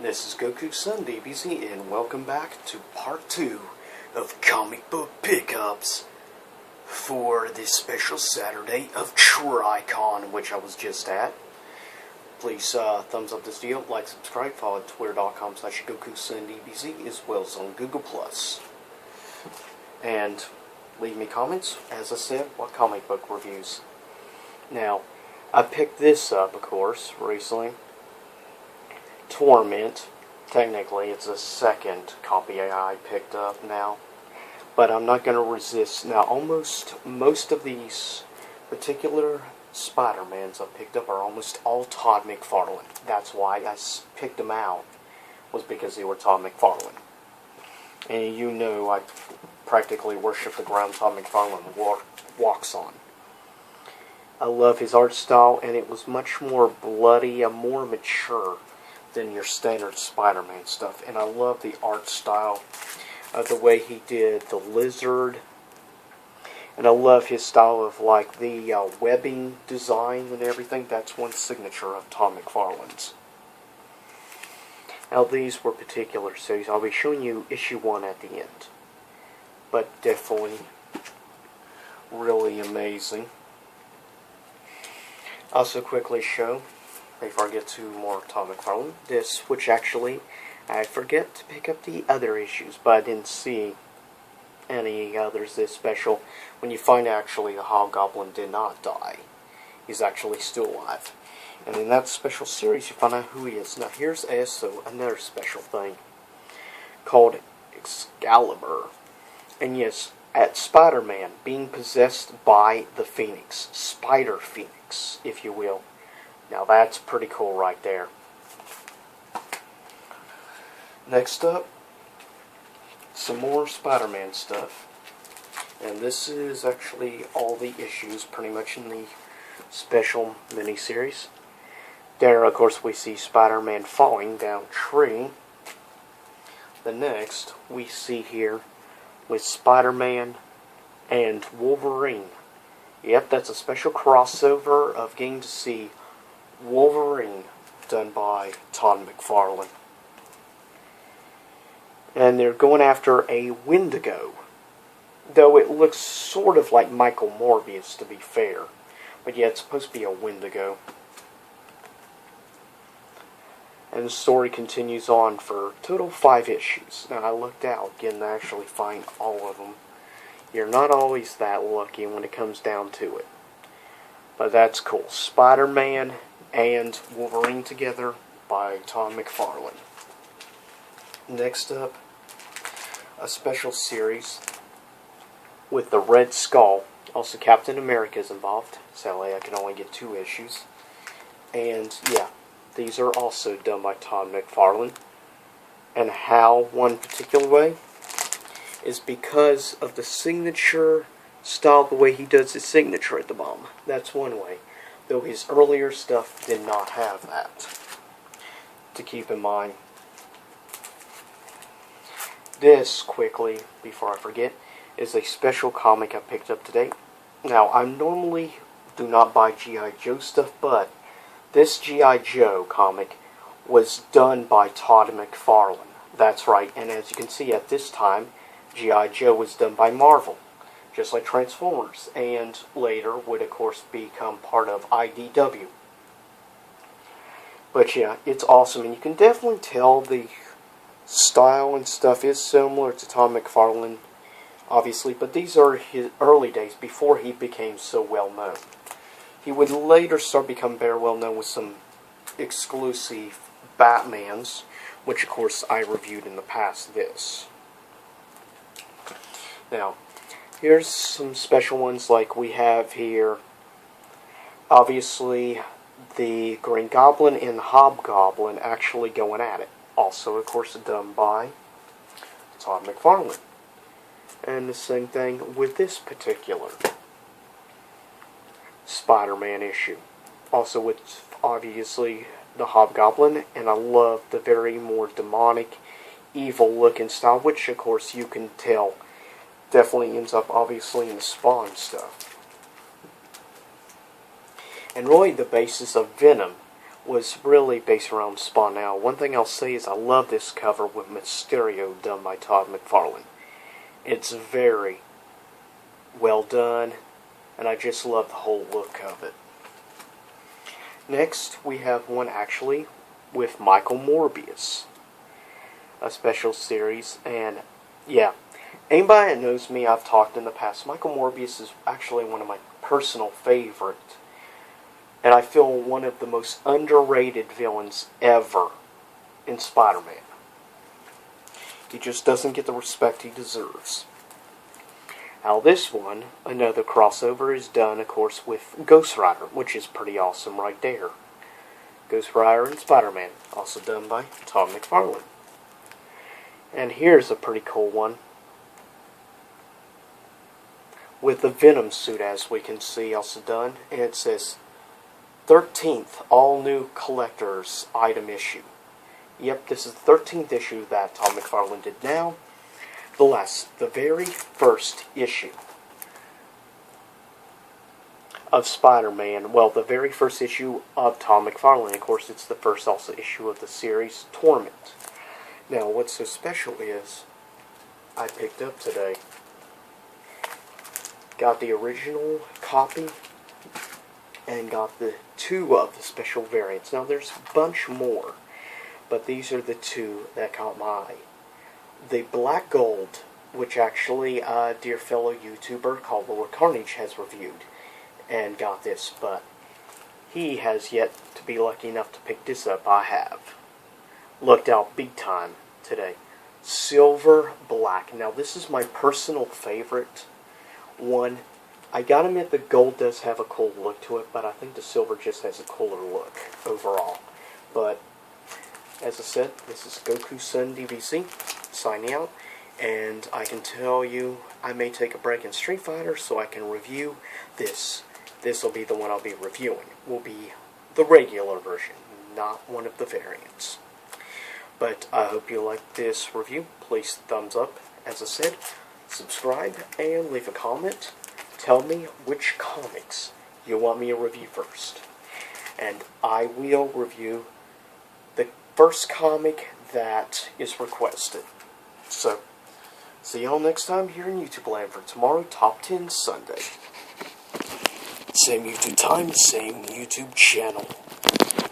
This is Goku-san DBZ, and welcome back to part 2 of comic book pickups for this special Saturday of TriCon, which I was just at. Please thumbs up this video, like, subscribe, follow at twitter.com/Goku-san DBZ, as well as on Google+. And leave me comments, as I said, what comic book reviews. Now, I picked this up, of course, recently. Torment. Technically, it's a second copy I picked up now. But I'm not going to resist. Now, most of these particular Spider-Mans I picked up are almost all Todd McFarlane. That's why I picked them out, was because they were Todd McFarlane. And you know I practically worship the ground Todd McFarlane walks on. I love his art style, and it was much more bloody and more mature than your standard Spider-Man stuff. And I love the art style of the way he did the Lizard. And I love his style of like the webbing design and everything. That's one signature of Todd McFarlane's. Now these were particular series. I'll be showing you issue 1 at the end. But definitely really amazing. Also quickly show, before I get to more Todd McFarlane, this, which actually, I forget to pick up the other issues, but I didn't see any others this special. When you find actually the Hobgoblin did not die. He's actually still alive. And in that special series, you find out who he is. Now here's also another special thing called Excalibur. And yes, at Spider-Man being possessed by the Phoenix. Spider Phoenix, if you will. Now that's pretty cool right there. Next up, some more Spider-Man stuff. And this is actually all the issues pretty much in the special miniseries. There, of course, we see Spider-Man falling down a tree. The next we see here with Spider-Man and Wolverine. Yep, that's a special crossover of getting to see Wolverine done by Todd McFarlane. And they're going after a Wendigo. Though it looks sort of like Michael Morbius, to be fair. But yeah, it's supposed to be a Wendigo. And the story continues on for a total 5 issues. Now, I looked out, getting to actually find all of them. You're not always that lucky when it comes down to it. But that's cool. Spider-Man and Wolverine together by Todd McFarlane. Next up, a special series with the Red Skull. Also, Captain America is involved. Sadly, I can only get 2 issues. And yeah, these are also done by Todd McFarlane. And how, one particular way, is because of the signature style, the way he does his signature at the bottom. That's one way. Though his earlier stuff did not have that. To keep in mind. This, quickly, before I forget, is a special comic I picked up today. Now, I normally do not buy G.I. Joe stuff, but this G.I. Joe comic was done by Todd McFarlane. That's right, and as you can see at this time, G.I. Joe was done by Marvel, just like Transformers, and later would of course become part of IDW. But yeah, it's awesome, and you can definitely tell the style and stuff is similar to Todd McFarlane, obviously, but these are his early days before he became so well known. He would later start becoming very well known with some exclusive Batmans, which of course I reviewed in the past this. Now, here's some special ones like we have here. Obviously, the Green Goblin and Hobgoblin actually going at it. Also, of course, done by Todd McFarlane. And the same thing with this particular Spider-Man issue. Also with, obviously, the Hobgoblin. And I love the very more demonic, evil-looking style, which, of course, you can tell definitely ends up, obviously, in the Spawn stuff. And really, the basis of Venom was really based around Spawn. Now, one thing I'll say is I love this cover with Mysterio done by Todd McFarlane. It's very well done, and I just love the whole look of it. Next, we have one actually with Michael Morbius, a special series, and yeah, anybody that knows me, I've talked in the past, Michael Morbius is actually one of my personal favorites, and I feel one of the most underrated villains ever in Spider-Man. He just doesn't get the respect he deserves. Now this one, another crossover, is done, of course, with Ghost Rider, which is pretty awesome right there. Ghost Rider and Spider-Man, also done by Todd McFarlane. And here's a pretty cool one, with the Venom suit, as we can see, also done, and it says 13th all-new collector's item issue. Yep, this is the 13th issue that Todd McFarlane did now. The very first issue of Spider-Man, well, the very first issue of Todd McFarlane. Of course, it's the first also issue of the series Torment. Now, what's so special is, I picked up today, got the original copy, and got the two of the special variants. Now, there's a bunch more, but these are the two that caught my eye. The Black Gold, which actually a dear fellow YouTuber called Lord Carnage has reviewed, and got this, but he has yet to be lucky enough to pick this up. I have. Looked out big time today. Silver Black. Now, this is my personal favorite one. I gotta admit the gold does have a cool look to it, but I think the silver just has a cooler look overall. But, as I said, this is Goku Sun DVC, signing out, and I can tell you I may take a break in Street Fighter so I can review this. This will be the one I'll be reviewing. Will be the regular version, not one of the variants. But I hope you liked this review. Please thumbs up, as I said, subscribe, and leave a comment. Tell me which comics you want me to review first. And I will review the first comic that is requested. So, see y'all next time here in YouTube Land for tomorrow, Top 10 Sunday. Same YouTube time, same YouTube channel.